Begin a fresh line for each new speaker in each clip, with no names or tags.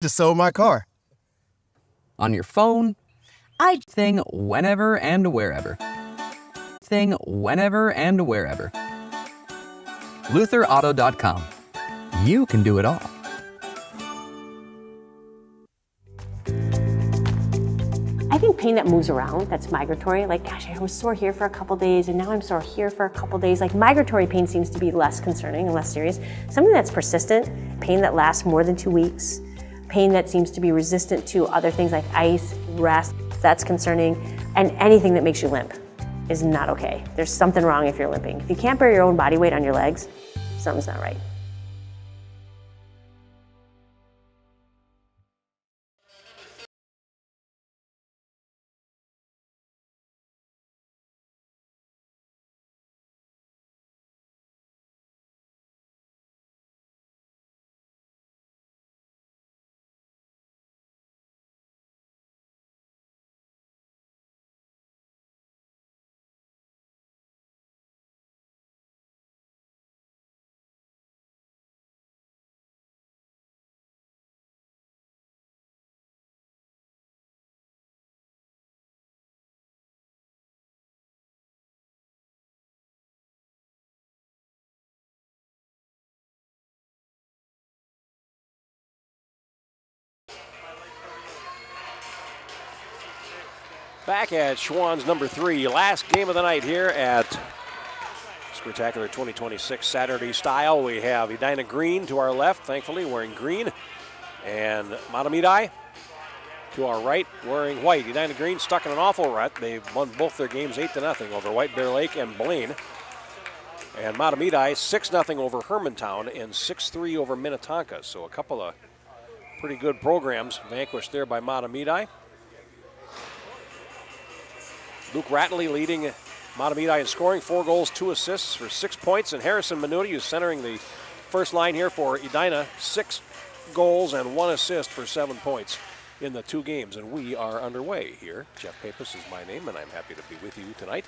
to sew my car.
On your phone, thing whenever and wherever. LutherAuto.com. You can do it all.
I think pain that moves around, that's migratory, like, gosh, I was sore here for a couple days and now I'm sore here for a couple days. Like, migratory pain seems to be less concerning and less serious. Something that's persistent, pain that lasts more than 2 weeks, pain that seems to be resistant to other things like ice, rest, that's concerning. And anything that makes you limp is not okay. There's something wrong if you're limping. If you can't bear your own body weight on your legs, something's not right.
Back at Schwann's number 3, last game of the night here at Spectacular 2026 Saturday style. We have Edina Green to our left, thankfully, wearing green, and Mahtomedi to our right, wearing white. Edina Green stuck in an awful rut. They've won both their games 8-0 over White Bear Lake and Blaine. And Mahtomedi 6-0 over Hermantown and 6-3 over Minnetonka. So a couple of pretty good programs vanquished there by Mahtomedi. Luke Rattley leading Mahtomedi in scoring, 4 goals, 2 assists for 6 points. And Harrison Minuti, who's centering the first line here for Edina, 6 goals and 1 assist for 7 points in the 2 games. And we are underway here. Jeff Pappas is my name, and I'm happy to be with you tonight.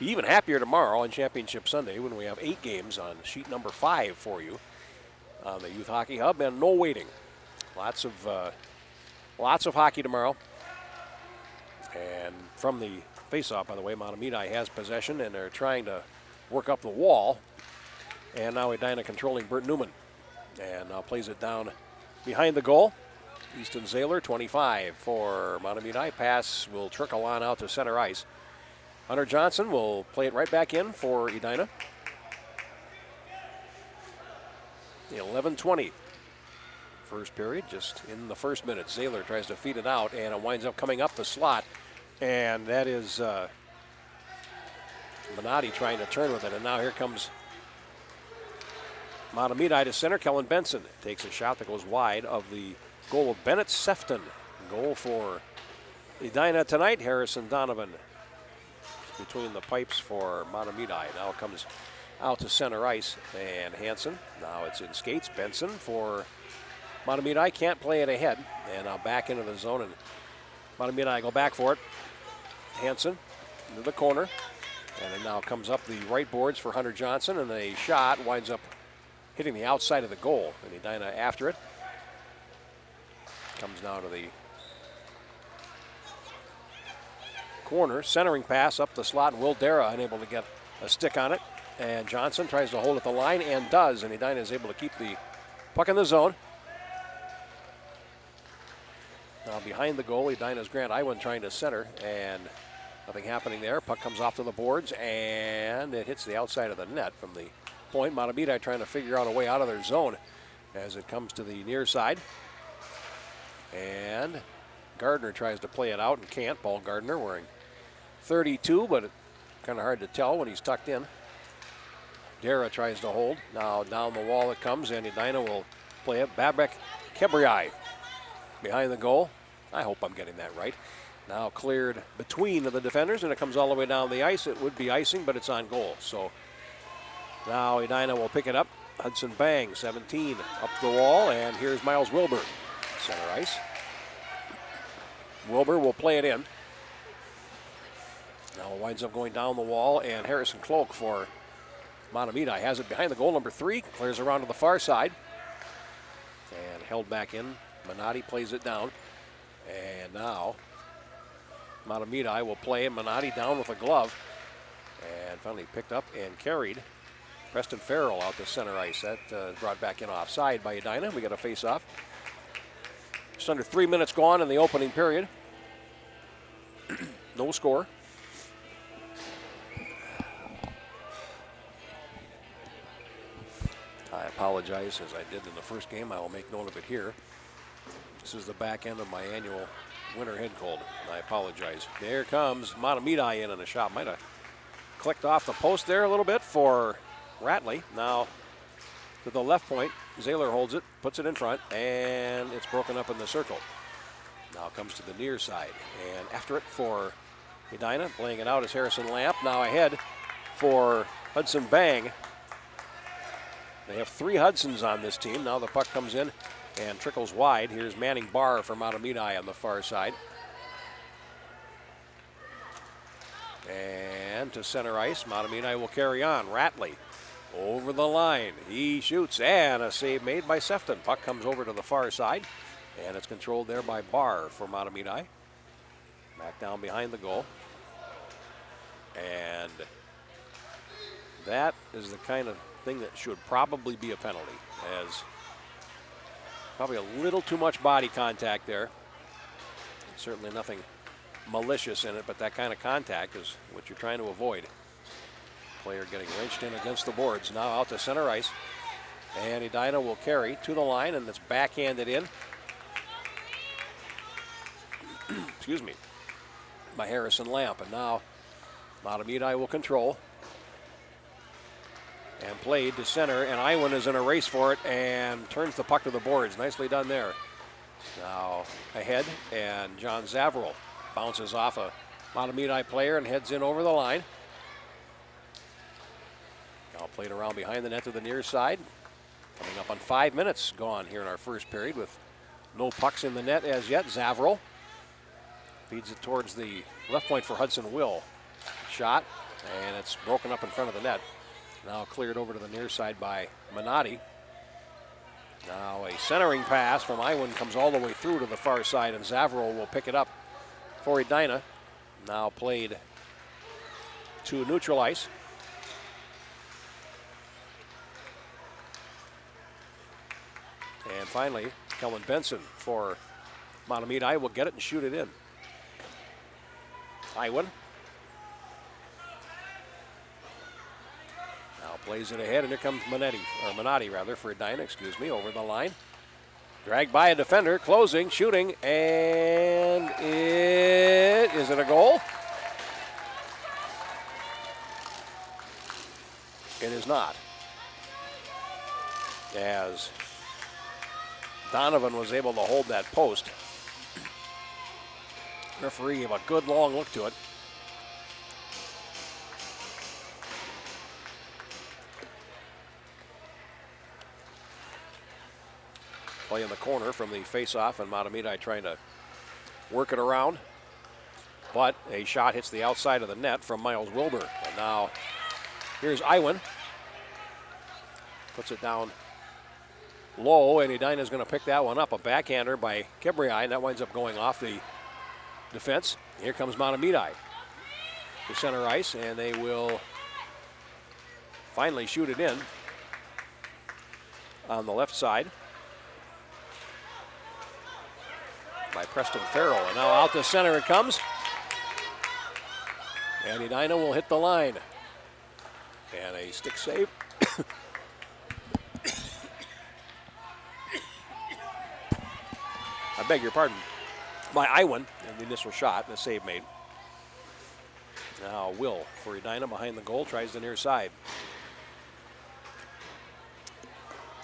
Be even happier tomorrow on Championship Sunday when we have 8 games on sheet number 5 for you on the Youth Hockey Hub, and no waiting. Lots of hockey tomorrow. And from the face-off, by the way, Mahtomedi has possession, and they're trying to work up the wall. And now Edina controlling Bert Newman. And now plays it down behind the goal. Easton Zahler, 25 for Mahtomedi. Pass will trickle on out to center ice. Hunter Johnson will play it right back in for Edina. 11:20. First period, just in the first minute. Zahler tries to feed it out, and it winds up coming up the slot. And that is Minotti trying to turn with it. And now here comes Mahtomedi to center. Kellen Benson takes a shot that goes wide of the goal of Bennett Sefton. Goal for Edina tonight. Harrison Donovan between the pipes for Mahtomedi. Now it comes out to center ice. And Hansen. Now it's in skates. Benson for Mahtomedi. Can't play it ahead. And now back into the zone. And Mahtomedi go back for it. Hansen into the corner. And it now comes up the right boards for Hunter Johnson. And the shot winds up hitting the outside of the goal. And Edina after it. Comes now to the corner. Centering pass up the slot. And Will Dara unable to get a stick on it. And Johnson tries to hold at the line and does. And Edina is able to keep the puck in the zone. Now behind the goal, Edina's Grant Iwan trying to center, and nothing happening there. Puck comes off to the boards, and it hits the outside of the net from the point. Mahtomedi trying to figure out a way out of their zone as it comes to the near side. And Gardner tries to play it out and can't. Paul Gardner wearing 32, but kind of hard to tell when he's tucked in. Dara tries to hold. Now down the wall it comes, and Edina will play it. Babek Kebriai behind the goal. I hope I'm getting that right. Now cleared between the defenders, and it comes all the way down the ice. It would be icing, but it's on goal. So now Edina will pick it up. Hudson Bang, 17, up the wall, and here's Miles Wilbur, center ice. Wilbur will play it in. Now it winds up going down the wall, and Harrison Cloak for Mahtomedi has it behind the goal, number 3, clears around to the far side, and held back in Minotti plays it down. And now Mahtomedi will play, and Minotti down with a glove. And finally picked up and carried. Preston Farrell out to center ice. That brought back in offside by Edina. We got a face-off. Just under 3 minutes gone in the opening period. No score. I apologize, as I did in the first game. I will make note of it here. This is the back end of my annual winter head cold. I apologize. There comes Mahtomedi in, and the shot might have clicked off the post there a little bit for Ratley. Now to the left point. Zahler holds it, puts it in front, and it's broken up in the circle. Now comes to the near side, and after it for Edina, playing it out is Harrison Lamp. Now ahead for Hudson Bang. They have 3 Hudsons on this team. Now the puck comes in and trickles wide. Here's Manning Barr from Mahtomedi on the far side. And to center ice, Mahtomedi will carry on. Ratley over the line. He shoots, and a save made by Sefton. Puck comes over to the far side, and it's controlled there by Barr for Mahtomedi. Back down behind the goal. And that is the kind of thing that should probably be a penalty, as probably a little too much body contact there. Certainly nothing malicious in it, but that kind of contact is what you're trying to avoid. Player getting wrenched in against the boards. Now out to center ice, and Edina will carry to the line, and it's backhanded in. Excuse me, by Harrison Lamp. And now Mahtomedi will control and played to center, and Iwan is in a race for it and turns the puck to the boards. Nicely done there. Now ahead, and John Zavril bounces off a Mahtomedi player and heads in over the line. Now played around behind the net to the near side. Coming up on 5 minutes gone here in our first period with no pucks in the net as yet. Zavril feeds it towards the left point for Hudson Will. Shot, and it's broken up in front of the net. Now cleared over to the near side by Minotti. Now a centering pass from Iwan comes all the way through to the far side, and Zavril will pick it up for Edina. Now played to neutral ice. And finally, Kellen Benson for Mahtomedi will get it and shoot it in. Iwan now plays it ahead, and here comes Minotti for Edina, over the line. Dragged by a defender, closing, shooting, and is it a goal? It is not, as Donovan was able to hold that post. Referee gave a good long look to it. Play in the corner from the face-off, and Mahtomedi trying to work it around. But a shot hits the outside of the net from Miles Wilbur. And now here's Iwan. Puts it down low, and Edina's going to pick that one up. A backhander by Kebriai, and that winds up going off the defense. Here comes Mahtomedi to center ice, and they will finally shoot it in on the left side by Preston Farrell. And now out to center it comes, and Edina will hit the line. And a stick save. I beg your pardon, by Iwan, and the initial shot, and the save made. Now Will for Edina behind the goal, tries the near side.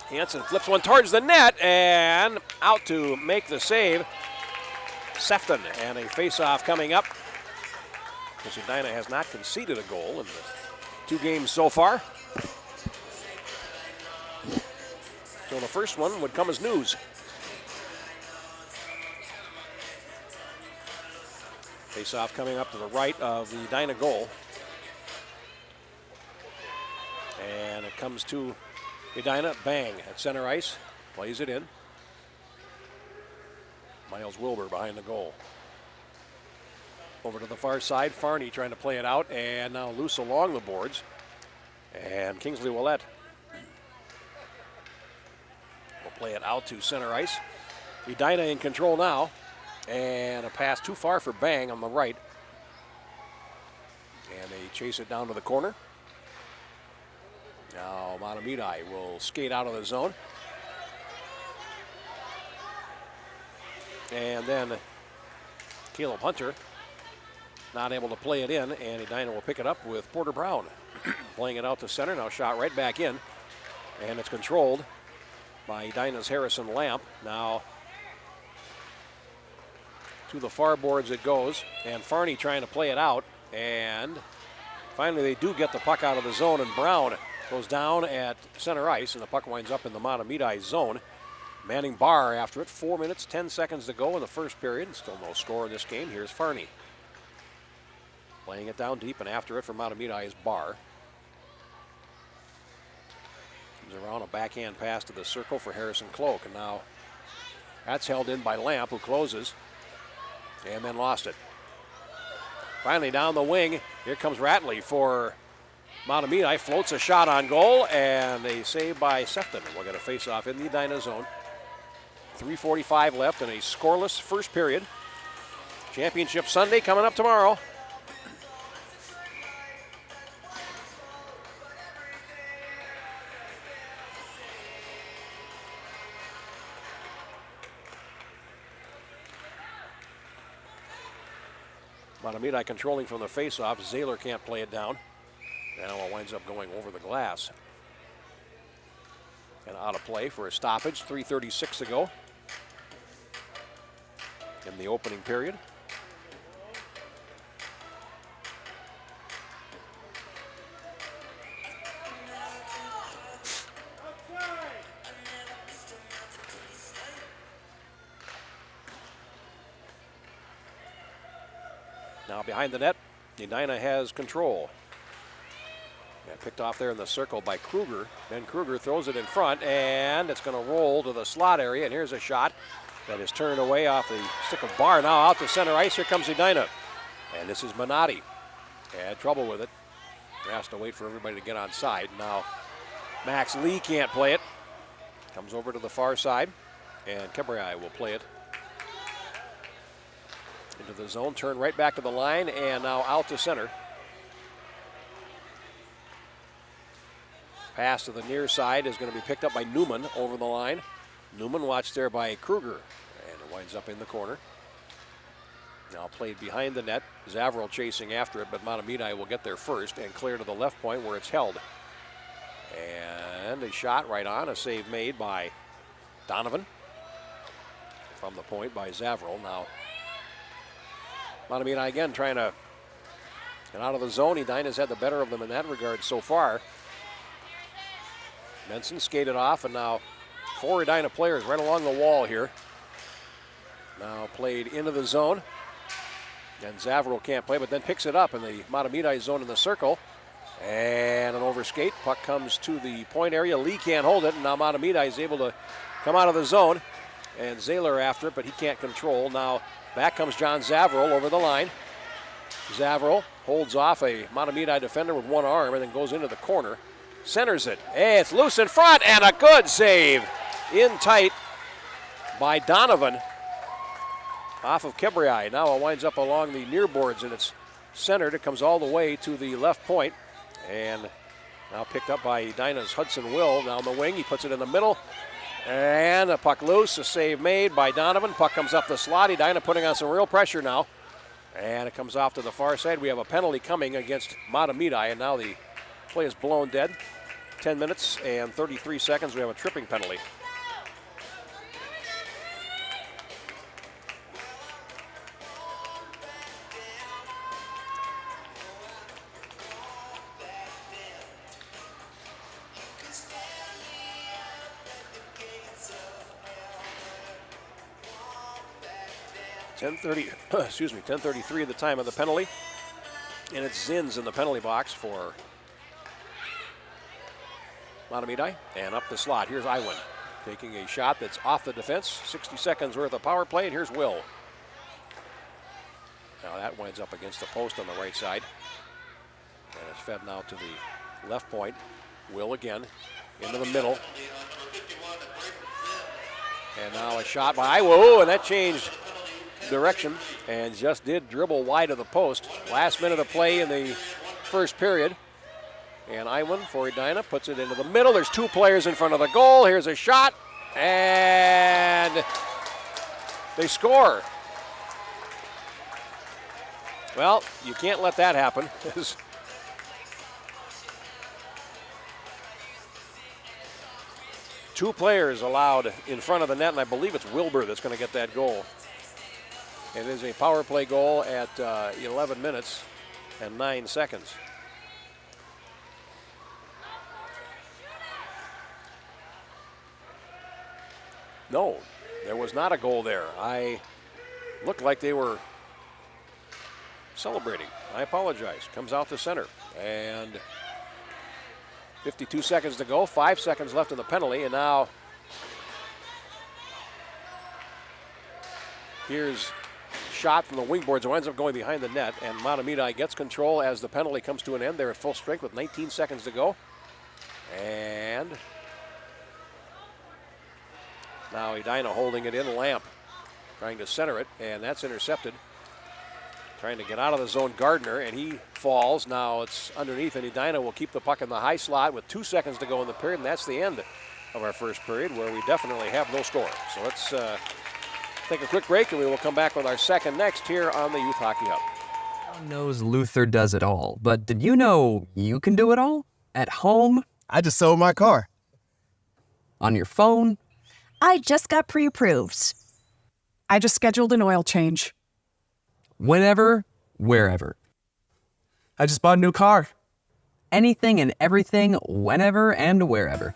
Hansen flips one towards the net, and out to make the save, Sefton, and a face-off coming up, because Edina has not conceded a goal in the 2 games so far. So the first one would come as news. Face-off coming up to the right of the Edina goal. And it comes to Edina. Bang at center ice. Plays it in. Miles Wilbur behind the goal. Over to the far side, Farney trying to play it out, and now loose along the boards. And Kingsley Willett will play it out to center ice. Edina in control now, and a pass too far for Bang on the right. And they chase it down to the corner. Now Mahtomedi will skate out of the zone. And then Caleb Hunter not able to play it in, and Edina will pick it up with Porter Brown. Playing it out to center, now shot right back in. And it's controlled by Edina's Harrison Lamp. Now to the far boards it goes, and Farney trying to play it out, and finally they do get the puck out of the zone, and Brown goes down at center ice, and the puck winds up in the Mahtomedi zone. Manning Barr after it. 4 minutes, 10 seconds to go in the first period. Still no score in this game. Here's Farney. Playing it down deep, and after it for Mahtomedi is Barr. Comes around, a backhand pass to the circle for Harrison Cloak, and now that's held in by Lamp, who closes, and then lost it. Finally down the wing, here comes Ratley for Mahtomedi, floats a shot on goal, and a save by Sefton. We'll get a face-off in the Edina zone. 3:45 left in a scoreless first period. Championship Sunday coming up tomorrow. Mahtomedi controlling from the face-off. Zahler can't play it down. Now it winds up going over the glass. And out of play for a stoppage. 3:36 to go in the opening period. Now behind the net, Edina has control. Picked off there in the circle by Kruger. Then Kruger throws it in front, and it's going to roll to the slot area. And here's a shot that is turned away off the stick of Barr. Now out to center ice. Here comes Edina. And this is Minotti. Had trouble with it. Has to wait for everybody to get on side. Now Max Lee can't play it. Comes over to the far side. And Kebriai will play it into the zone. Turn right back to the line, and now out to center. Pass to the near side is going to be picked up by Newman over the line. Newman watched there by Kruger, and it winds up in the corner. Now played behind the net. Zavril chasing after it, but Mahtomedi will get there first and clear to the left point where it's held. And a shot right on, a save made by Donovan. From the point by Zavril. Now Mahtomedi again trying to get out of the zone. Edina's had the better of them in that regard so far. Benson skated off, and now 4 Edina players right along the wall here. Now played into the zone. And Zavril can't play, but then picks it up in the Mahtomedi zone in the circle. And an overskate. Puck comes to the point area. Lee can't hold it, and now Mahtomedi is able to come out of the zone. And Zahler after it, but he can't control. Now back comes John Zavril over the line. Zavril holds off a Mahtomedi defender with one arm and then goes into the corner. Centers it. Hey, it's loose in front, and a good save. In tight by Donovan off of Kebriai. Now it winds up along the near boards, and it's centered. It comes all the way to the left point, and now picked up by Edina's Hudson Will down the wing. He puts it in the middle, and a puck loose. A save made by Donovan. Puck comes up the slot. Edina putting on some real pressure now, and it comes off to the far side. We have a penalty coming against Mahtomedi, and now the play is blown dead. 10 minutes and 33 seconds. We have a tripping penalty. Excuse me, 10:33 at the time of the penalty. And it's Zins in the penalty box for Mahtomedi. And up the slot, here's Iwan. taking a shot that's off the defense. 60 seconds worth of power play, and here's Will. Now that winds up against the post on the right side. And it's fed now to the left point. Will again, into the middle. And now a shot by Iwo, and that changed direction and just did dribble wide of the post. Last minute of play in the first period. And Iwan for Edina puts it into the middle. There's two players in front of the goal. Here's a shot, and they score. Well, you can't let that happen. Two players allowed in front of the net, and I believe it's Wilbur that's going to get that goal. It is a power play goal at 11 minutes and 9 seconds. No, there was not a goal there. I looked like they were celebrating. I apologize. Comes out to center. And 52 seconds to go, 5 seconds left in the penalty, and now here's shot from the wingboards. It winds up going behind the net, and Mahtomedi gets control as the penalty comes to an end. They're at full strength with 19 seconds to go. And now Edina holding it in. Lamp trying to center it, and that's intercepted. Trying to get out of the zone, Gardner, and he falls. Now it's underneath, and Edina will keep the puck in the high slot with 2 seconds to go in the period, and that's the end of our first period, where we definitely have no score. So let's take a quick break, and we will come back with our second next here on the Youth Hockey Hub.
Everyone knows Luther does it all, but did you know you can do it all? At home?
I just sold my car.
On your phone?
I just got pre-approved. I just scheduled an oil change.
Whenever, wherever.
I just bought a new car.
Anything and everything, whenever and wherever.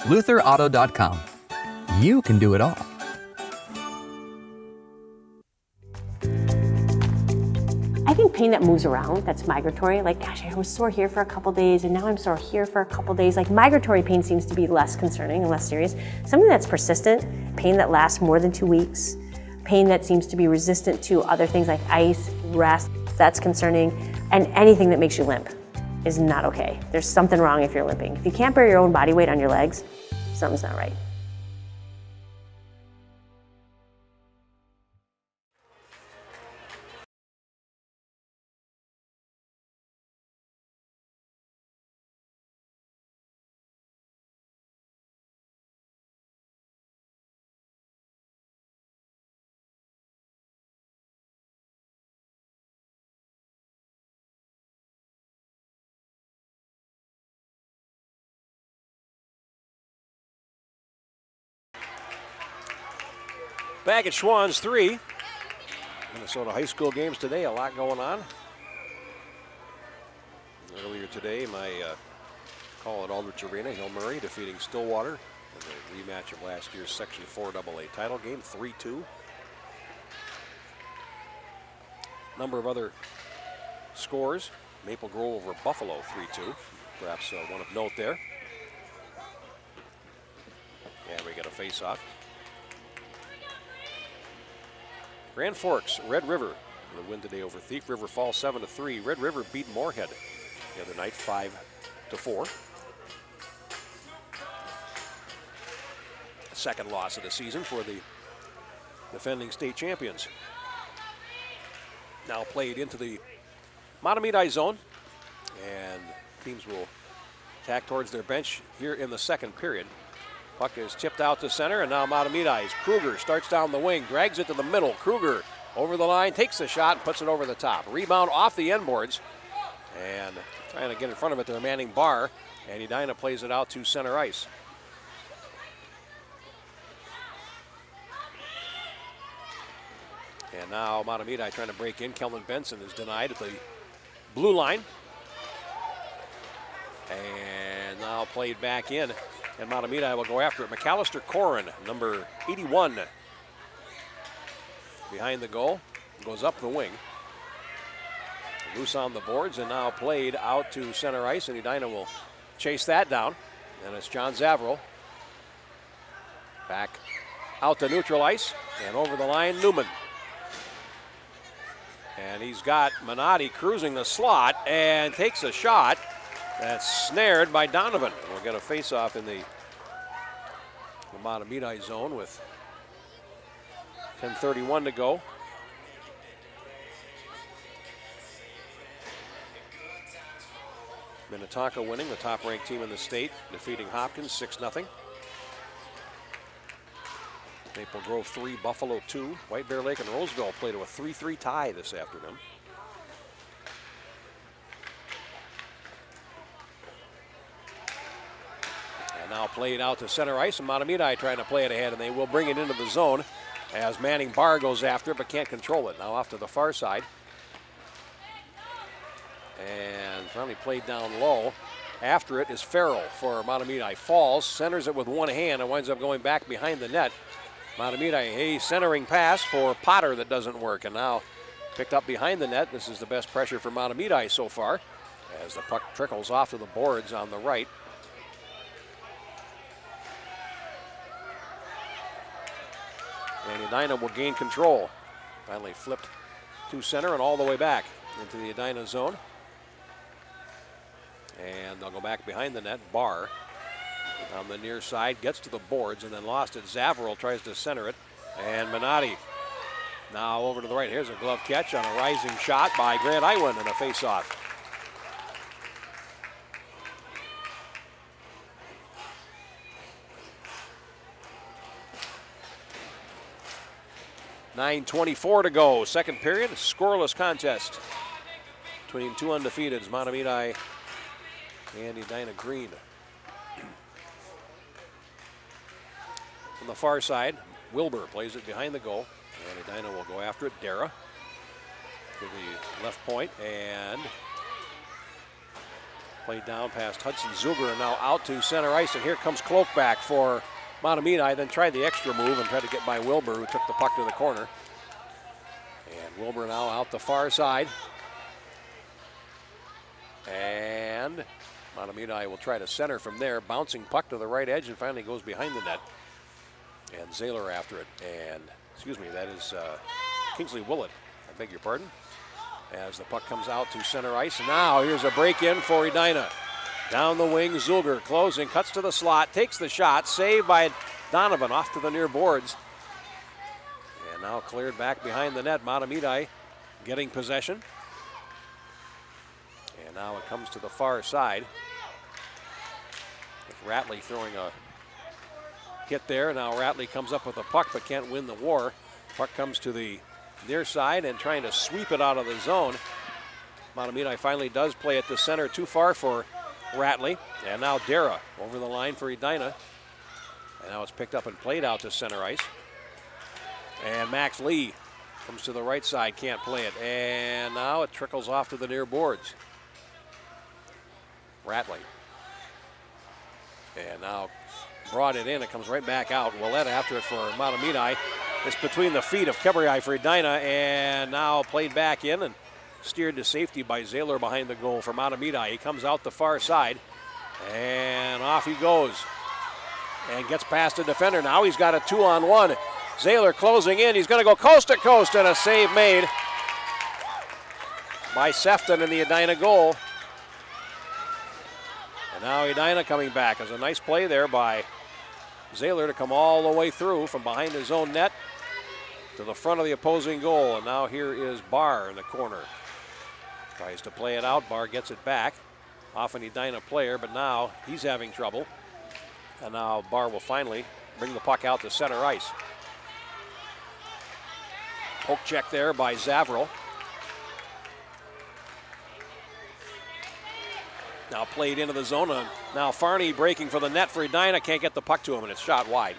LutherAuto.com. You can do it all.
I think pain that moves around, that's migratory, like, gosh, I was sore here for a couple days and now I'm sore here for a couple days. Like, migratory pain seems to be less concerning and less serious. Something that's persistent, pain that lasts more than 2 weeks, pain that seems to be resistant to other things like ice, rest, that's concerning. And anything that makes you limp is not okay. There's something wrong if you're limping. If you can't bear your own body weight on your legs, something's not right.
Back at Schwann's 3. Minnesota high school games today, a lot going on. Earlier today, my call at Aldrich Arena, Hill Murray defeating Stillwater in the rematch of last year's Section 4 AA title game, 3-2. Number of other scores. Maple Grove over Buffalo, 3-2. Perhaps one of note there. And we get a face-off. Grand Forks, Red River, the win today over Thief River Falls 7-3. Red River beat Moorhead the other night 5-4. Second loss of the season for the defending state champions. Now played into the Mahtomedi zone, and teams will tack towards their bench here in the second period. Puck is tipped out to center, and now Mahtomedi's Kruger starts down the wing, drags it to the middle. Kruger over the line, takes the shot, and puts it over the top. Rebound off the end boards, and trying to get in front of it, they're manning bar, and Edina plays it out to center ice. And now Mahtomedi trying to break in. Kelvin Benson is denied at the blue line. And now played back in. And Mahtomedi will go after it. McAllister Corin, number 81. Behind the goal. Goes up the wing. Loose on the boards and now played out to center ice. And Edina will chase that down. And it's John Zaverill Back out to neutral ice and over the line, Newman. And he's got Minotti cruising the slot and takes a shot that's snared by Donovan. We'll get a face-off in the Mahtomedi zone with 10:31 to go. Minnetonka winning, the top-ranked team in the state, defeating Hopkins 6-0. Maple Grove 3, Buffalo 2. White Bear Lake and Roseville played a 3-3 tie this afternoon. And now played out to center ice, and Mahtomedi trying to play it ahead, and they will bring it into the zone as Manning Barr goes after it but can't control it. Now off to the far side. And finally played down low. After it is Farrell for Mahtomedi. Falls, centers it with one hand, and winds up going back behind the net. Mahtomedi, a centering pass for Potter that doesn't work, and now picked up behind the net. This is the best pressure for Mahtomedi so far as the puck trickles off to the boards on the right. And Edina will gain control. Finally flipped to center and all the way back into the Edina zone. And they'll go back behind the net. Barr on the near side gets to the boards and then lost it. Zavarel tries to center it. And Minotti now over to the right. Here's a glove catch on a rising shot by Grant Iwin and a face-off. .9:24 to go. Second period, a scoreless contest between two undefeateds, Mahtomedi and Edina Green. From the far side, Wilbur plays it behind the goal, and Edina will go after it. Dara to the left point, and played down past Hudson Zuger, and now out to center ice, and here comes Cloak back for Mahtomedi, then tried the extra move and tried to get by Wilbur, who took the puck to the corner. And Wilbur now out the far side. And Mahtomedi will try to center from there, bouncing puck to the right edge and finally goes behind the net. And Zaylor after it. And, excuse me, that is Kingsley Willett, I beg your pardon. As the puck comes out to center ice. And now here's a break-in for Edina. Down the wing, Zulger closing, cuts to the slot, takes the shot, saved by Donovan off to the near boards. And now cleared back behind the net. Mahtomedi getting possession. And now it comes to the far side. With Ratley throwing a hit there. Now Ratley comes up with a puck but can't win the war. Puck comes to the near side and trying to sweep it out of the zone. Mahtomedi finally does play it to center, too far for Ratley. And now Dara over the line for Edina. And now it's picked up and played out to center ice. And Max Lee comes to the right side, can't play it. And now it trickles off to the near boards. Ratley. And now brought it in, it comes right back out. Willett after it for Mahtomedi. It's between the feet of Kebriai for Edina, and now played back in and steered to safety by Zaylor behind the goal for Mahtomedi. He comes out the far side, and off he goes. And gets past the defender. Now he's got a 2-on-1. Zaylor closing in. He's going to go coast to coast, and a save made by Sefton in the Edina goal. And now Edina coming back. As a nice play there by Zaylor to come all the way through from behind his own net to the front of the opposing goal. And now here is Barr in the corner. Tries to play it out. Barr gets it back off an Edina player, but now he's having trouble. And now Barr will finally bring the puck out to center ice. Poke check there by Zavril. Now played into the zone. Now Farney breaking for the net for Edina. Can't get the puck to him, and it's shot wide.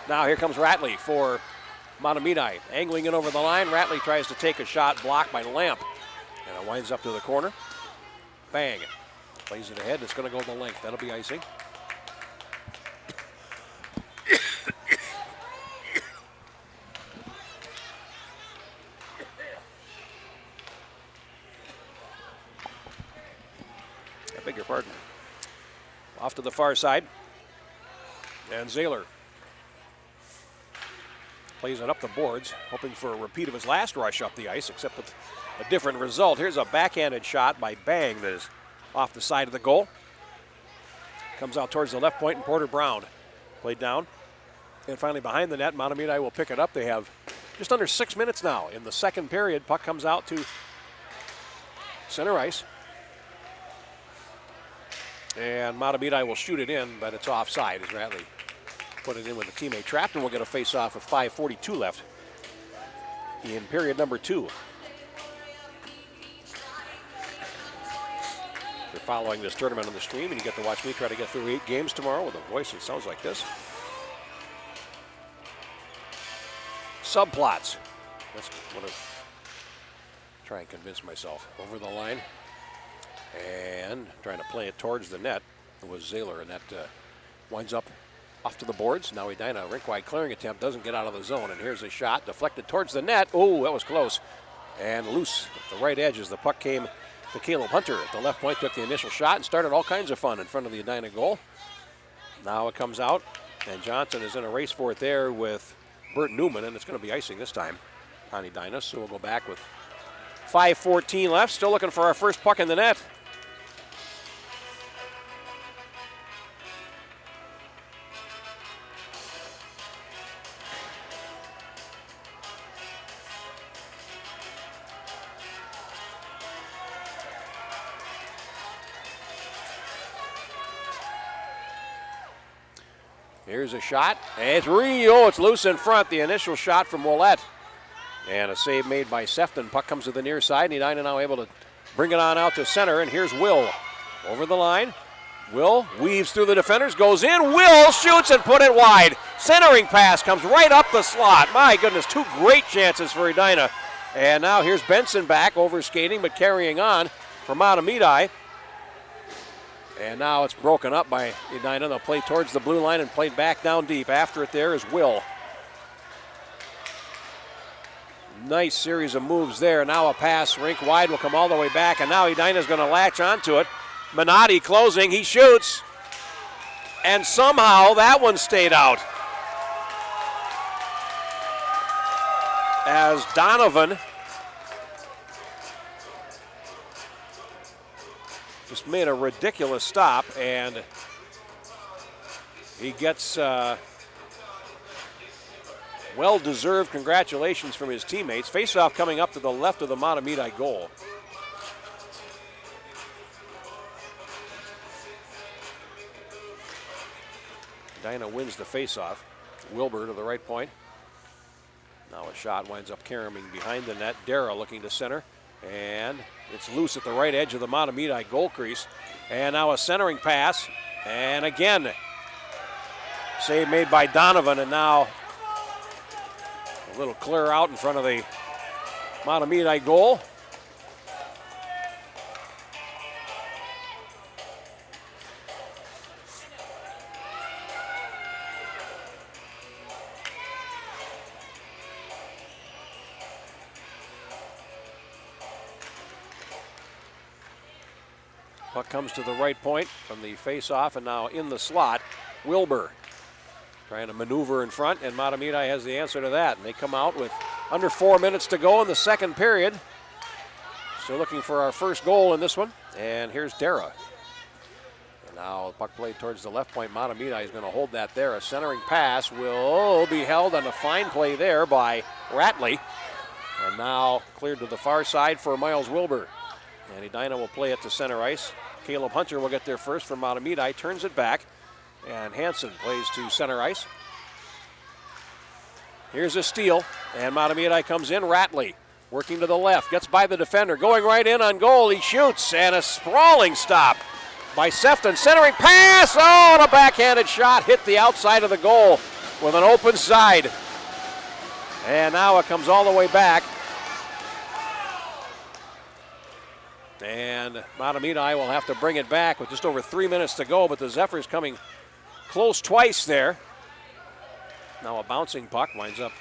Now here comes Ratley for Mahtomedi. Angling it over the line. Ratley tries to take a shot, blocked by Lamp. And it winds up to the corner. Bang. Plays it ahead. It's going to go the length. That'll be icing. Off to the far side. And Zahler plays it up the boards, hoping for a repeat of his last rush up the ice, except with a different result. Here's a backhanded shot by Bang that is off the side of the goal. Comes out towards the left point, and Porter Brown played down. And finally behind the net, Mahtomedi will pick it up. They have just under 6 minutes now in the second period. Puck comes out to center ice. And Mahtomedi will shoot it in, but it's offside as Ratley put it in with a teammate trapped, and we'll get a face-off with 5:42 left in period number 2. If you're following this tournament on the stream, and you get to watch me try to get through 8 games tomorrow with a voice that sounds like this. Subplots. That's what I try and convince myself. Over the line. And trying to play it towards the net was Zahler, and that winds up off to the boards. Now Edina, rink-wide clearing attempt, doesn't get out of the zone, and here's a shot deflected towards the net. Oh, that was close. And loose at the right edge as the puck came to Caleb Hunter at the left point, took the initial shot and started all kinds of fun in front of the Edina goal. Now it comes out, and Johnson is in a race for it there with Bert Newman, and it's going to be icing this time on Edina, so we'll go back with 5:14 left. Still looking for our first puck in the net. Here's a shot. It's it's loose in front. The initial shot from Ouellette. And a save made by Sefton. Puck comes to the near side, and Edina now able to bring it on out to center. And here's Will over the line. Will weaves through the defenders, goes in. Will shoots and put it wide. Centering pass comes right up the slot. My goodness, 2 great chances for Edina. And now here's Benson back, over skating but carrying on for Mahtomedi. And now it's broken up by Edina. They'll play towards the blue line and play back down deep. After it there is Will. Nice series of moves there. Now a pass, rink wide, will come all the way back, and now Edina's going to latch onto it. Minotti closing, he shoots, and somehow that one stayed out. As Donovan just made a ridiculous stop, and he gets well-deserved congratulations from his teammates. Face-off coming up to the left of the Mahtomedi goal. Edina wins the face-off. Wilbur to the right point. Now a shot winds up carrying behind the net. Dara looking to center, and it's loose at the right edge of the Mahtomedi goal crease. And now a centering pass, and again, save made by Donovan, and now a little clear out in front of the Mahtomedi goal. Puck comes to the right point from the face-off, and now in the slot, Wilbur trying to maneuver in front, and Mahtomedi has the answer to that. And they come out with under 4 minutes to go in the second period. Still looking for our first goal in this one, and here's Dara. And now the puck played towards the left point. Mahtomedi is going to hold that there. A centering pass will be held on a fine play there by Ratley. And now cleared to the far side for Miles Wilbur. And Edina will play it to center ice. Caleb Hunter will get there first for Mahtomedi, turns it back, and Hansen plays to center ice. Here's a steal, and Mahtomedi comes in. Ratley working to the left, gets by the defender, going right in on goal. He shoots, and a sprawling stop by Sefton. Centering pass, oh, and a backhanded shot hit the outside of the goal with an open side. And now it comes all the way back. And Mahtomedi will have to bring it back with just over 3 minutes to go, but the Zephyrs coming close twice there. Now a bouncing puck winds up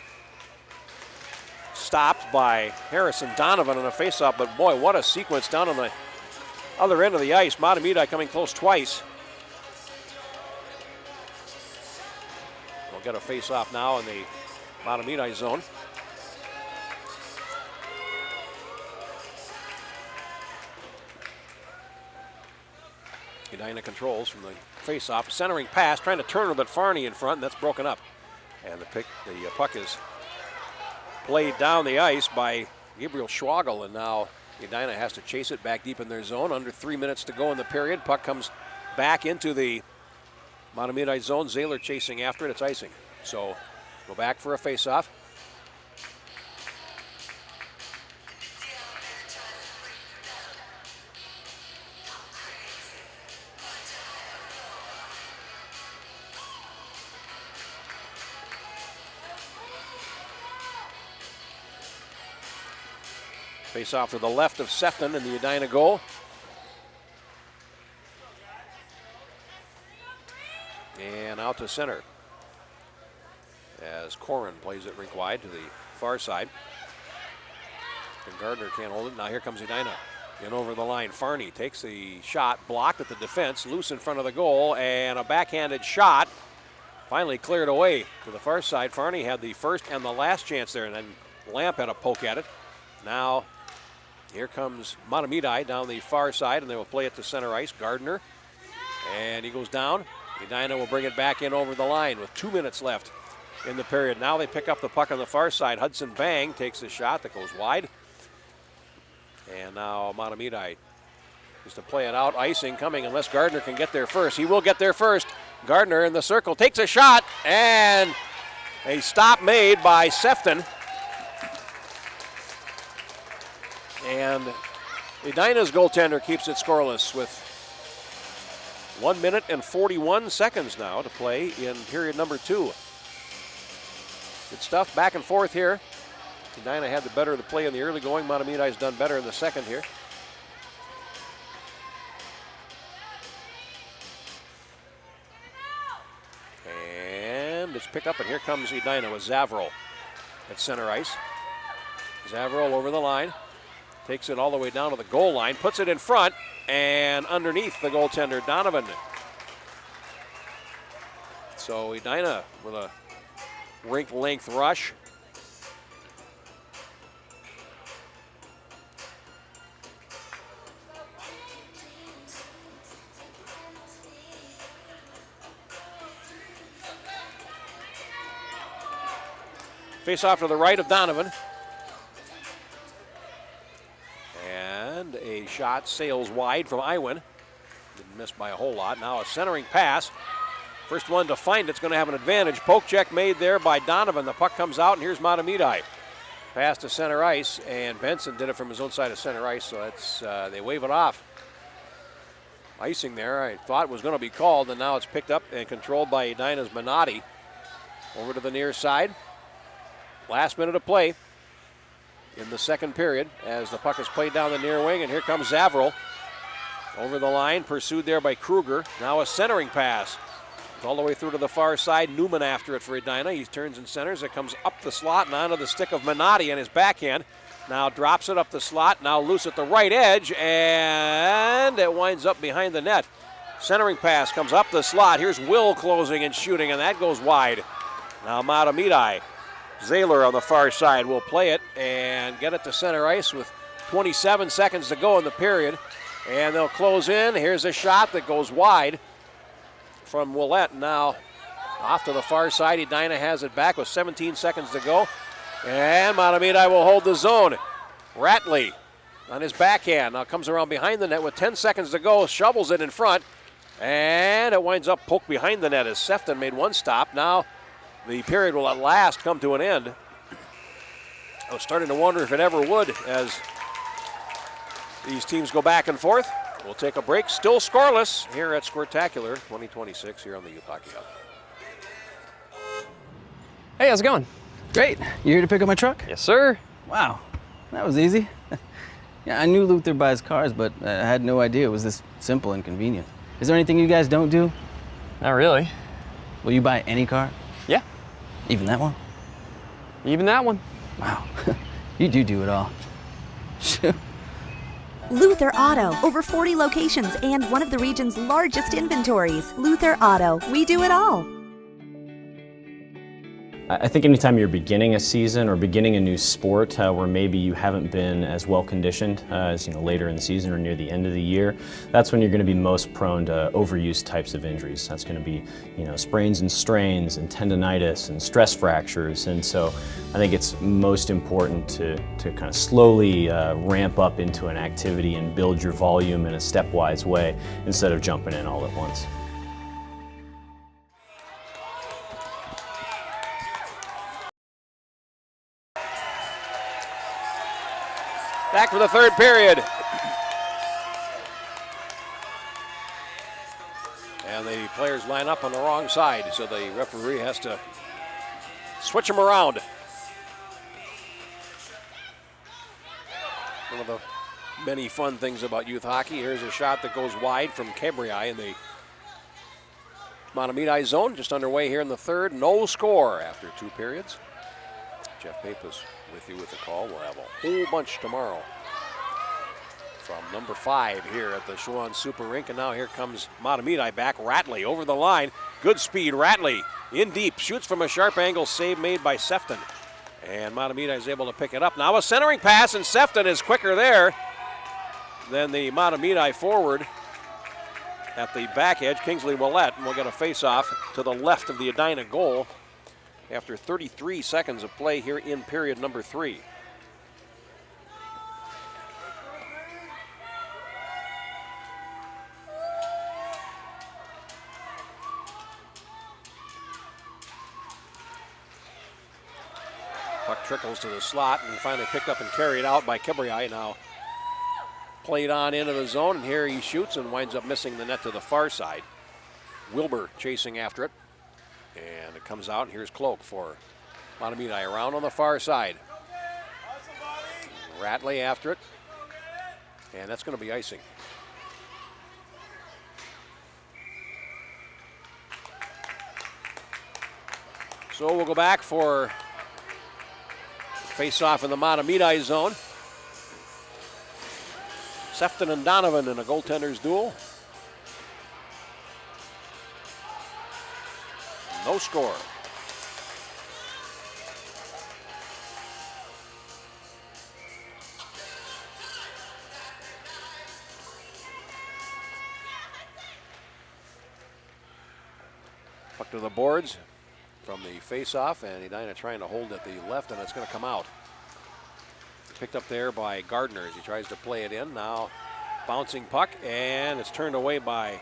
stopped by Harrison Donovan on a faceoff, but boy, what a sequence down on the other end of the ice. Mahtomedi coming close twice. They'll get a face-off now in the Mahtomedi zone. Edina controls from the face-off. Centering pass, trying to turn it, but Farney in front, and that's broken up. And the puck is played down the ice by Gabriel Schwagel, and now Edina has to chase it back deep in their zone. Under 3 minutes to go in the period. Puck comes back into the Mahtomedi zone. Zahler chasing after it. It's icing. So go back for a face-off. Face off to the left of Sefton in the Edina goal. And out to center as Corin plays it rink wide to the far side. And Gardner can't hold it. Now here comes Edina. In over the line. Farney takes the shot, blocked at the defense, loose in front of the goal, and a backhanded shot. Finally cleared away to the far side. Farney had the first and the last chance there, and then Lamp had a poke at it. Now here comes Mahtomedi down the far side, and they will play it to center ice. Gardner, and he goes down. Edina will bring it back in over the line with 2 minutes left in the period. Now they pick up the puck on the far side. Hudson Bang takes the shot that goes wide. And now Mahtomedi is to play it out. Icing coming unless Gardner can get there first. He will get there first. Gardner in the circle takes a shot, and a stop made by Sefton. And Edina's goaltender keeps it scoreless with 1 minute and 41 seconds now to play in period number 2. Good stuff, back and forth here. Edina had the better of the play in the early going. Mahtomedi's done better in the second here. And it's picked up, and here comes Edina with Zavril at center ice. Zavril over the line. Takes it all the way down to the goal line, puts it in front, and underneath the goaltender, Donovan. So Edina with a rink length rush. Face off to the right of Donovan. And a shot sails wide from Iwin. Didn't miss by a whole lot. Now a centering pass. First one to find it's going to have an advantage. Poke check made there by Donovan. The puck comes out, and here's Mahtomedi. Pass to center ice, and Benson did it from his own side of center ice, so that's they wave it off. Icing there, I thought was going to be called, and now it's picked up and controlled by Edina's Minotti. Over to the near side. Last minute of play in the second period as the puck is played down the near wing, and here comes Zavril. Over the line, pursued there by Kruger. Now a centering pass. All the way through to the far side. Newman after it for Edina. He turns and centers. It comes up the slot and onto the stick of Minotti and his backhand. Now drops it up the slot. Now loose at the right edge, and it winds up behind the net. Centering pass comes up the slot. Here's Will closing and shooting, and that goes wide. Now Mahtomedi. Zahler on the far side will play it and get it to center ice with 27 seconds to go in the period. And they'll close in. Here's a shot that goes wide from Willett. Now off to the far side. Edina has it back with 17 seconds to go. And Mahtomedi will hold the zone. Ratley on his backhand. Now comes around behind the net with 10 seconds to go. Shovels it in front. And it winds up poked behind the net as Sefton made one stop. Now the period will at last come to an end. I was starting to wonder if it ever would as these teams go back and forth. We'll take a break. Still scoreless here at Squirtacular 2026 here on the Youth Hockey Hub.
Hey, how's it going?
Great. You here to pick up my truck?
Yes, sir.
Wow, that was easy. Yeah, I knew Luther buys cars, but I had no idea it was this simple and convenient. Is there anything you guys don't do?
Not really.
Will you buy any car?
Yeah,
Even that one?
even that one.
Wow, you do it all.
Luther Auto, over 40 locations and one of the region's largest inventories. Luther Auto, we do it all.
I think anytime you're beginning a season or beginning a new sport where maybe you haven't been as well conditioned as later in the season or near the end of the year, that's when you're going to be most prone to overuse types of injuries. That's going to be sprains and strains and tendonitis and stress fractures. And so I think it's most important to kind of slowly ramp up into an activity and build your volume in a stepwise way instead of jumping in all at once.
Back for the third period. And the players line up on the wrong side, so the referee has to switch them around. One of the many fun things about youth hockey. Here's a shot that goes wide from Cabri in the Mahtomedi zone. Just underway here in the third. No score after 2 periods. Jeff Pappas with you with the call. We'll have a whole bunch tomorrow from number 5 here at the Schwann Super Rink. And now here comes Mahtomedi back. Ratley over the line. Good speed. Ratley in deep. Shoots from a sharp angle. Save made by Sefton. And Mahtomedi is able to pick it up. Now a centering pass, and Sefton is quicker there than the Mahtomedi forward at the back edge, Kingsley Willett. And we'll get a face-off to the left of the Edina goal after 33 seconds of play here in period number 3. Puck trickles to the slot and finally picked up and carried out by Cabri. Now played on into the zone, and here he shoots and winds up missing the net to the far side. Wilbur chasing after it. And it comes out, and here's Cloak for Mahtomedi around on the far side. Ratley after it. And that's going to be icing. So we'll go back for face-off in the Mahtomedi zone. Sefton and Donovan in a goaltender's duel. No score. Puck to the boards from the face-off, and Edina trying to hold at the left, and it's going to come out. Picked up there by Gardner as he tries to play it in. Now bouncing puck, and it's turned away by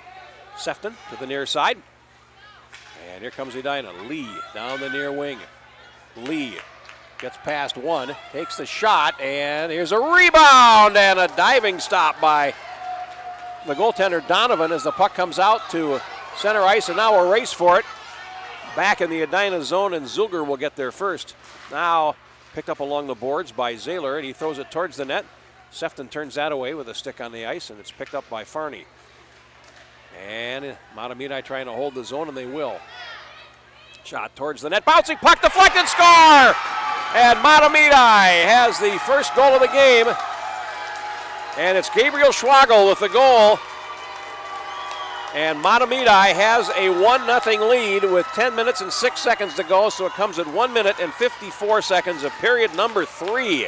Sefton to the near side. And here comes Edina. Lee down the near wing. Lee gets past one, takes the shot, and here's a rebound and a diving stop by the goaltender Donovan as the puck comes out to center ice, and now a race for it. Back in the Edina zone, and Zulger will get there first. Now picked up along the boards by Zahler, and he throws it towards the net. Sefton turns that away with a stick on the ice, and it's picked up by Farney. And Mahtomedi trying to hold the zone, and they will. Shot towards the net, bouncing puck, deflected, score! And Mahtomedi has the first goal of the game. And it's Gabriel Schwagel with the goal. And Mahtomedi has a 1-0 lead with 10 minutes and 6 seconds to go, so it comes at 1 minute and 54 seconds of period number 3.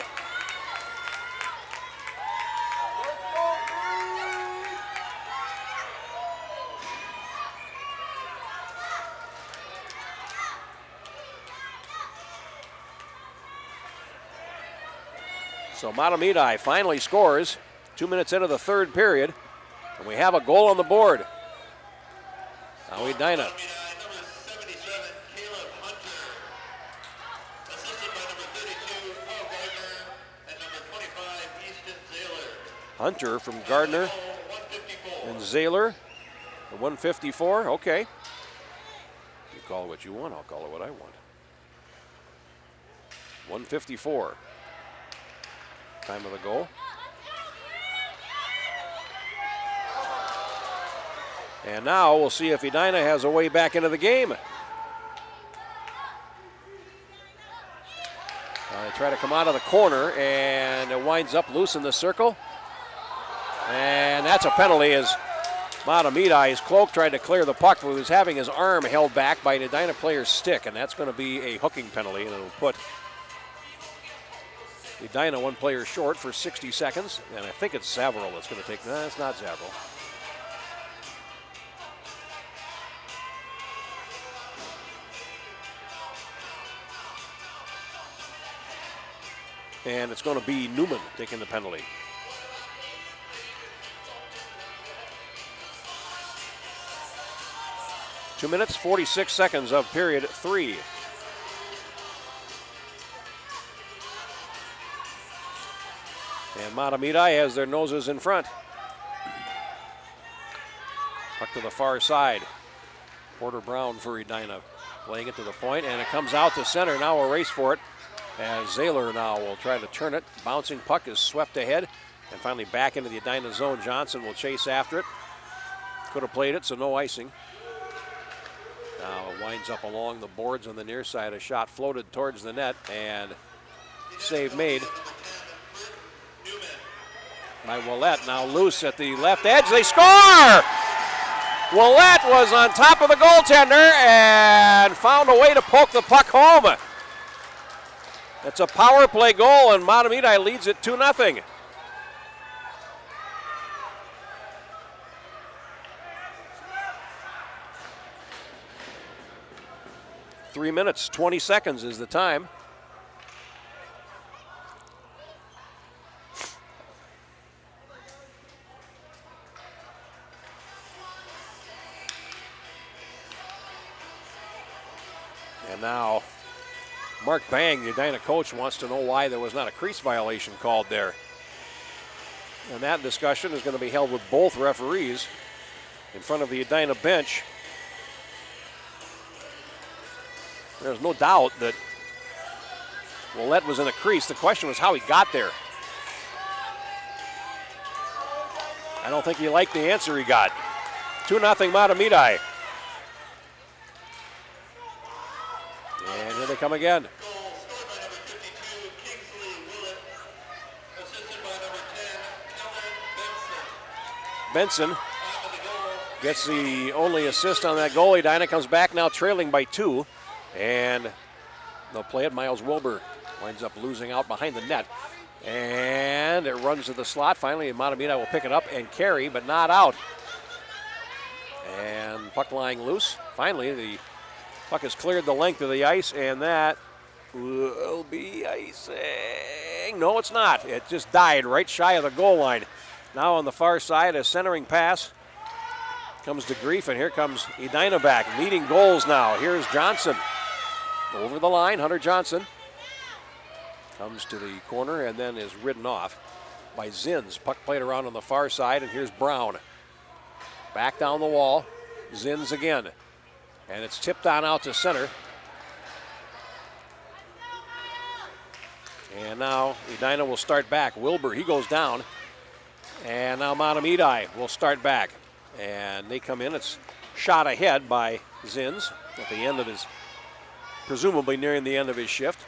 So Mahtomedi finally scores 2 minutes into the third period, and we have a goal on the board. Now Edina. Hunter from Gardner and Zahler. The 154, okay. You call it what you want, I'll call it what I want. 154. Time of the goal. And now we'll see if Edina has a way back into the game. They try to come out of the corner, and it winds up loose in the circle. And that's a penalty as Mahtomedi's cloak tried to clear the puck, but he was having his arm held back by an Edina player's stick, and that's going to be a hooking penalty, and it'll put Edina one player short for 60 seconds, and I think it's Zavril that's going to take. No, it's not Zavril. And it's going to be Newman taking the penalty. Two minutes, 46 seconds of period 3. And Mahtomedi has their noses in front. Puck to the far side. Porter Brown for Edina, playing it to the point, and it comes out to center. Now a race for it, as Zaylor now will try to turn it. Bouncing puck is swept ahead, and finally back into the Edina zone. Johnson will chase after it. Could have played it, so no icing. Now it winds up along the boards on the near side. A shot floated towards the net, and save made by Willett. Now loose at the left edge. They score! Willett was on top of the goaltender and found a way to poke the puck home. It's a power play goal, and Mahtomedi leads it 2-0. Three minutes, 20 seconds is the time. And now Mark Bang, the Edina coach, wants to know why there was not a crease violation called there. And that discussion is going to be held with both referees in front of the Edina bench. There's no doubt that Willett was in a crease. The question was how he got there. I don't think he liked the answer he got. 2-0 Mahtomedi. And here they come again. Benson gets the only assist on that goal. Edina comes back now trailing by 2. And they'll play it. Miles Wilbur winds up losing out behind the net. And it runs to the slot. Finally, Mahtomedi will pick it up and carry, but not out. And puck lying loose. Finally, the puck has cleared the length of the ice, and that will be icing. No, it's not. It just died right shy of the goal line. Now on the far side, a centering pass comes to grief, and here comes Edina back, leading goals now. Here's Johnson. Over the line, Hunter Johnson comes to the corner and then is ridden off by Zins. Puck played around on the far side, and here's Brown. Back down the wall, Zins again. And it's tipped on out to center. And now Edina will start back. Wilbur, he goes down. And now Mahtomedi will start back. And they come in, it's shot ahead by Zins at the end of his, presumably nearing the end of his shift.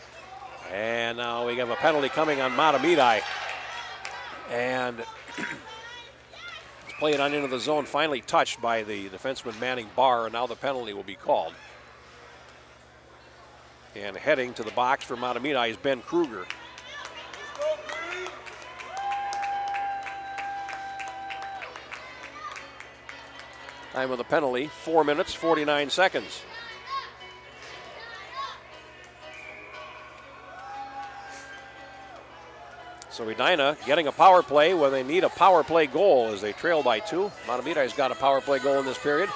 And now we have a penalty coming on Mahtomedi. And it's played on into the zone, finally touched by the defenseman Manning Barr, and now the penalty will be called. And heading to the box for Mahtomedi is Ben Kruger. Time of the penalty, 4 minutes, 49 seconds. So Edina getting a power play when they need a power play goal as they trail by 2. Mahtomedi's got a power play goal in this period.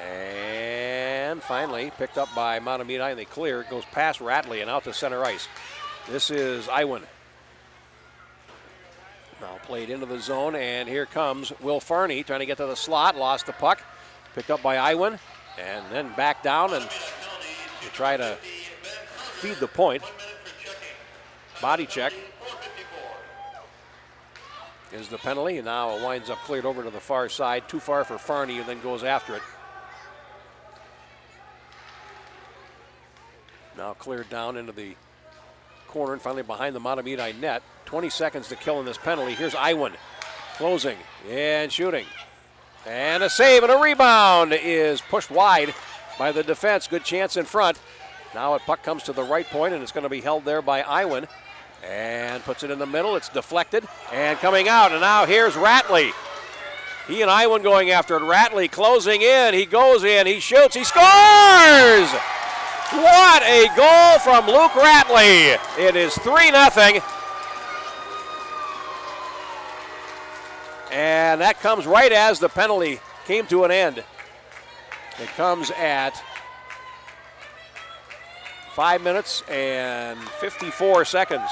And finally picked up by Mahtomedi, and they clear. It goes past Ratley and out to center ice. This is Iwan. Now played into the zone, and here comes Will Farney trying to get to the slot. Lost the puck. Picked up by Iwan, and then back down and to try to feed the point. Body check is the penalty, and now it winds up cleared over to the far side. Too far for Farney, and then goes after it. Now cleared down into the corner and finally behind the Mahtomedi net. 20 seconds to kill in this penalty. Here's Iwan. Closing and shooting. And a save and a rebound is pushed wide by the defense. Good chance in front. Now a puck comes to the right point, and it's going to be held there by Iwan. And puts it in the middle. It's deflected and coming out. And now here's Ratley. He and Iwan going after it. Ratley closing in. He goes in. He shoots. He scores! What a goal from Luke Ratley. It is 3-0. And that comes right as the penalty came to an end. It comes at 5 minutes and 54 seconds.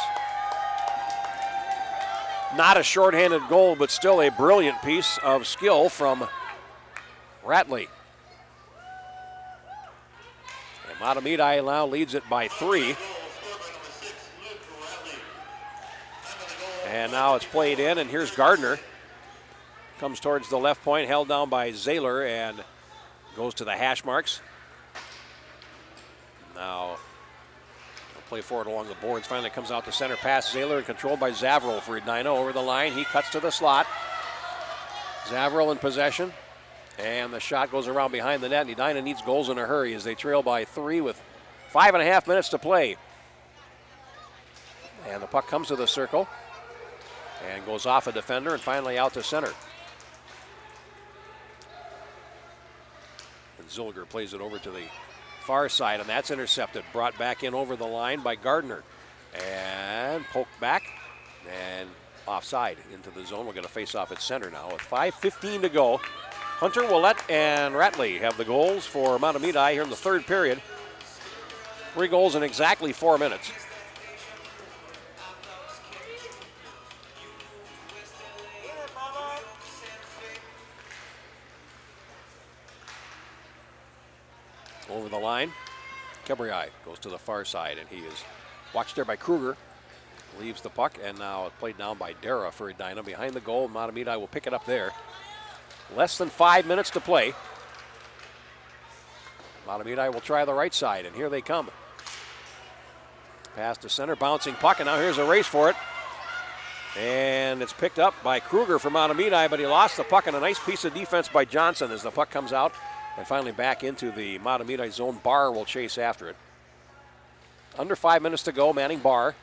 Not a shorthanded goal, but still a brilliant piece of skill from Ratley. And Mahtomedi now leads it by 3. And now it's played in, and here's Gardner. Comes towards the left point, held down by Zahler, and goes to the hash marks. Now, they'll play forward along the boards. Finally comes out to center, pass Zahler, controlled by Zavril for Edina over the line. He cuts to the slot. Zavril in possession, and the shot goes around behind the net, and Edina needs goals in a hurry as they trail by 3 with 5.5 minutes to play. And the puck comes to the circle and goes off a defender and finally out to center. Zilger plays it over to the far side, and that's intercepted. Brought back in over the line by Gardner. And poked back and offside into the zone. We're going to face off at center now with 5:15 to go. Hunter, Willett, and Ratley have the goals for Mahtomedi here in the third period. 3 goals in exactly 4 minutes. Over the line, Kebriai goes to the far side, and he is watched there by Kruger. Leaves the puck, and now played down by Dara for Edina behind the goal. Mahtomedi will pick it up there. Less than 5 minutes to play. Mahtomedi will try the right side, and here they come. Pass to center, bouncing puck, and now here's a race for it. And it's picked up by Kruger for Mahtomedi, but he lost the puck, and a nice piece of defense by Johnson as the puck comes out. And finally back into the Mahtomedi zone. Barr will chase after it. Under 5 minutes to go, manning Barr.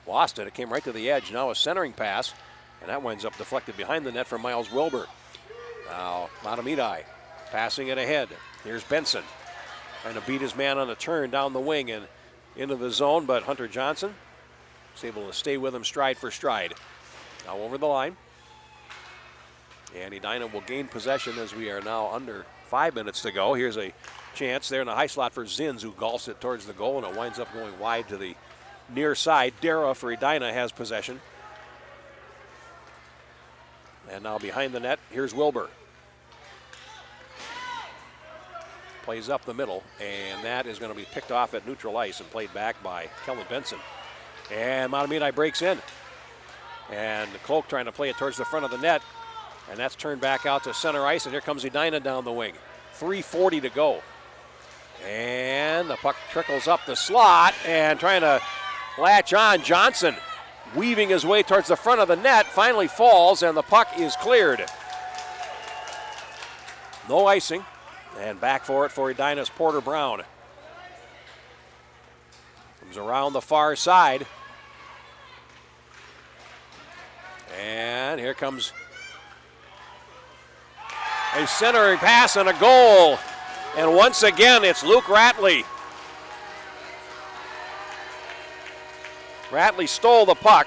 Lost it, it came right to the edge. Now a centering pass, and that winds up deflected behind the net from Miles Wilbur. Now Mahtomedi passing it ahead. Here's Benson trying to beat his man on a turn down the wing and into the zone, but Hunter Johnson is able to stay with him stride for stride. Now over the line. And Edina will gain possession as we are now under 5 minutes to go. Here's a chance there in the high slot for Zins, who golfs it towards the goal, and it winds up going wide to the near side. Dara for Edina has possession. And now behind the net, here's Wilbur. Plays up the middle, and that is going to be picked off at neutral ice and played back by Kellen Benson. And Mahtomedi breaks in. And Cloak trying to play it towards the front of the net. And that's turned back out to center ice, and here comes Edina down the wing. 3:40 to go. And the puck trickles up the slot, and trying to latch on. Johnson weaving his way towards the front of the net, finally falls, and the puck is cleared. No icing, and back for it for Edina's Porter Brown. Comes around the far side. And here comes a centering pass and a goal. And once again, it's Luke Ratley. Ratley stole the puck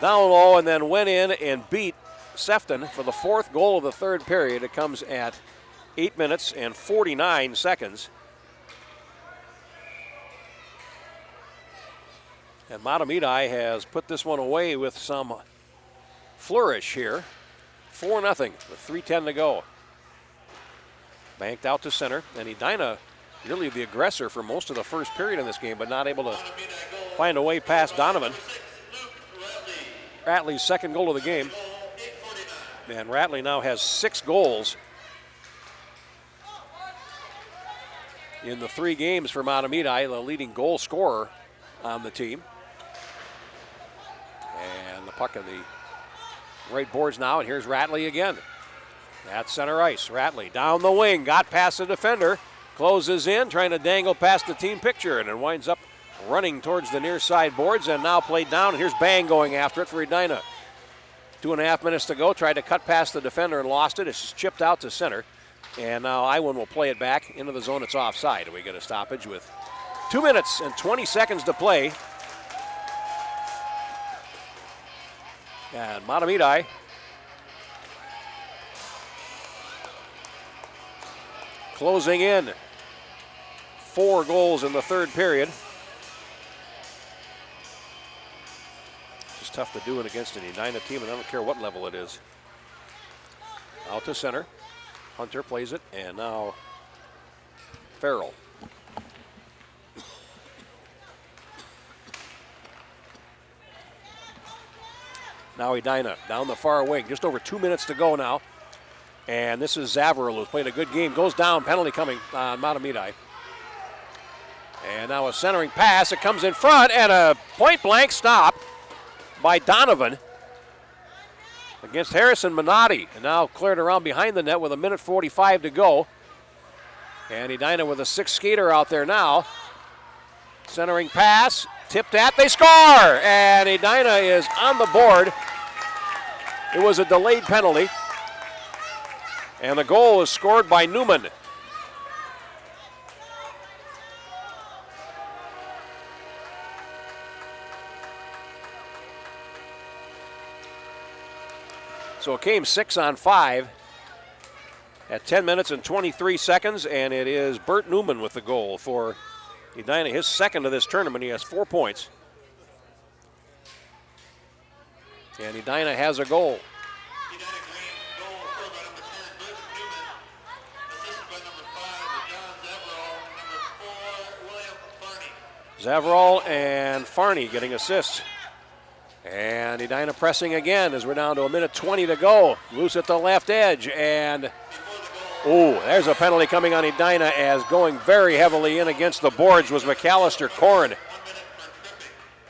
down low and then went in and beat Sefton for the 4th goal of the third period. It comes at 8 minutes and 49 seconds. And Mahtomedi has put this one away with some flourish here. 4-0 with 3:10 to go. Banked out to center, and Edina really the aggressor for most of the first period in this game, but not able to find a way past Donovan. Ratley's 2nd goal of the game. And Ratley now has 6 goals in the 3 games for Mahtomedi, the leading goal scorer on the team. And the puck in the right boards now, and here's Ratley again. At center ice, Ratley down the wing, got past the defender, closes in, trying to dangle past the team picture, and then winds up running towards the near side boards, and now played down, and here's Bang going after it for Edina. 2.5 minutes to go, tried to cut past the defender and lost it. It's just chipped out to center, and now Iwan will play it back into the zone. It's offside, and we get a stoppage with 2 minutes and 20 seconds to play. And Mahtomedi closing in. 4 goals in the third period. It's tough to do it against an Edina team, and I don't care what level it is. Out to center. Hunter plays it, and now Farrell. Now Edina down the far wing. Just over 2 minutes to go now. And this is Zavaril, who's played a good game. Goes down, penalty coming on Mahtomedi. And now a centering pass. It comes in front, and a point-blank stop by Donovan against Harrison Minotti. And now cleared around behind the net with 1:45 to go. And Edina with a 6 skater out there now. Centering pass, tipped at, they score! And Edina is on the board. It was a delayed penalty. And the goal is scored by Newman. So it came 6 on 5 at 10 minutes and 23 seconds, and it is Bert Newman with the goal for Edina, his second of this tournament. He has 4 points. And Edina has a goal. Zavarol and Farney getting assists. And Edina pressing again as we're down to 1:20 to go. Loose at the left edge, and there's a penalty coming on Edina, as going very heavily in against the boards was McAllister Corn.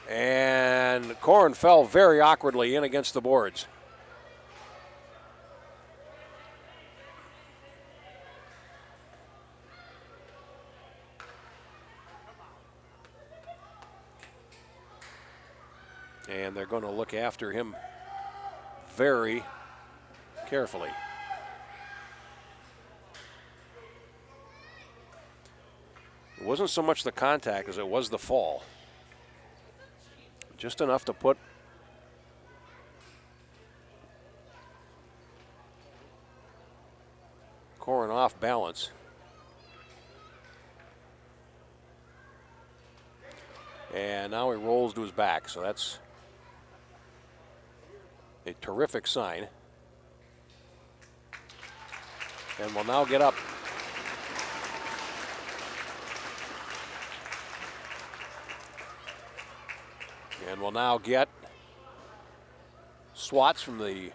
And Corn fell very awkwardly in against the boards. And they're going to look after him very carefully. It wasn't so much the contact as it was the fall. Just enough to put Corrin off balance. And now he rolls to his back, so that's a terrific sign. And will now get up. And will now get swats from the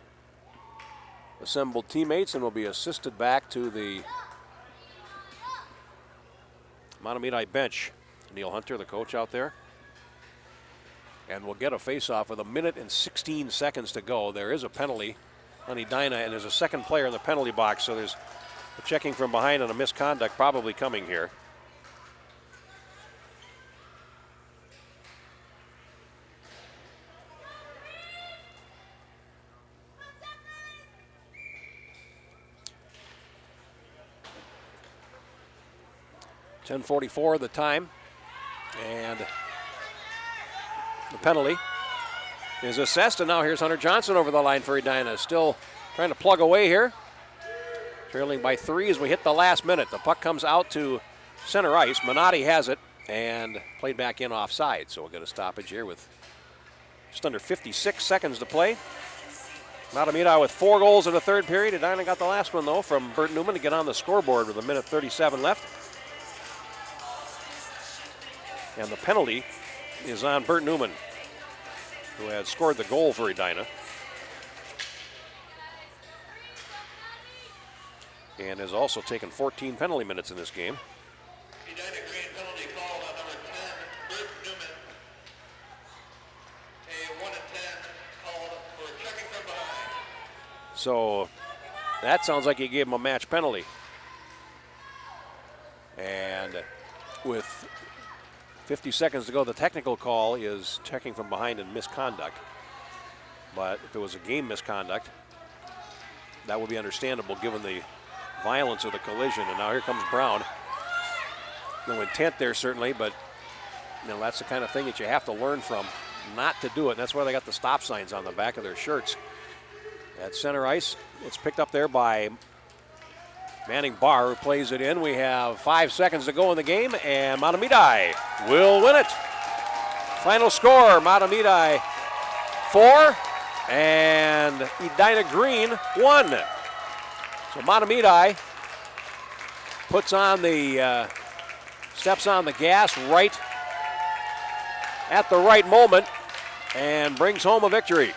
assembled teammates, and will be assisted back to the Mahtomedi bench. Neil Hunter, the coach out there. And we'll get a face-off with 1 minute and 16 seconds to go. There is a penalty on Edina, and there's a second player in the penalty box, so there's a checking from behind and a misconduct probably coming here. .10:44 the time, and the penalty is assessed, and now here's Hunter Johnson over the line for Edina. Still trying to plug away here. Trailing by 3 as we hit the last minute. The puck comes out to center ice. Minotti has it and played back in offside, so we'll get a stoppage here with just under 56 seconds to play. Mahtomedi with 4 goals in the third period. Edina got the last one, though, from Bert Newman to get on the scoreboard with 1:37 left. And the penalty is on Bert Newman, who had scored the goal for Edina. And has also taken 14 penalty minutes in this game.
Edina green penalty called on number 10, Bert Newman. A 1 and 10 called for checking from behind.
So that sounds like he gave him a match penalty. And with 50 seconds to go, the technical call is checking from behind and misconduct. But if it was a game misconduct, that would be understandable given the violence of the collision. And now here comes Brown. No intent there certainly, but that's the kind of thing that you have to learn from not to do it. And that's why they got the stop signs on the back of their shirts. At center ice, it's picked up there by Manning Barr, who plays it in. We have 5 seconds to go in the game, and Mahtomedi will win it. Final score, Mahtomedi 4 and Edina Green 1. So Mahtomedi puts on the, steps on the gas right at the right moment and brings home a victory.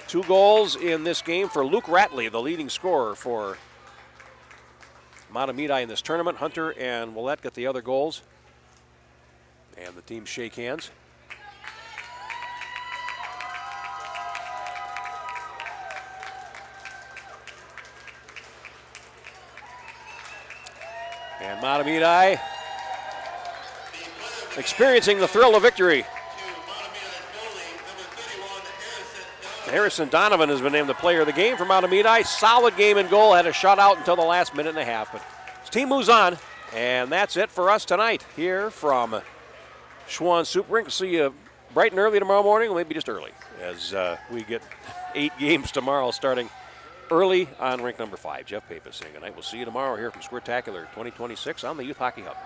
2 goals in this game for Luke Ratley, the leading scorer for Mahtomedi in this tournament. Hunter and Willette get the other goals. And the teams shake hands. And Mahtomedi experiencing the thrill of victory. Harrison Donovan has been named the player of the game for Mahtomedi. Solid game in goal, had a shutout until the last minute and a half. But his team moves on, and that's it for us tonight here from Schwann Super Rink. We'll see you bright and early tomorrow morning, or maybe just early, as we get 8 games tomorrow starting early on rink number 5. Jeff Papis saying good night. We'll see you tomorrow here from Squirtacular 2026 on the Youth Hockey Hub.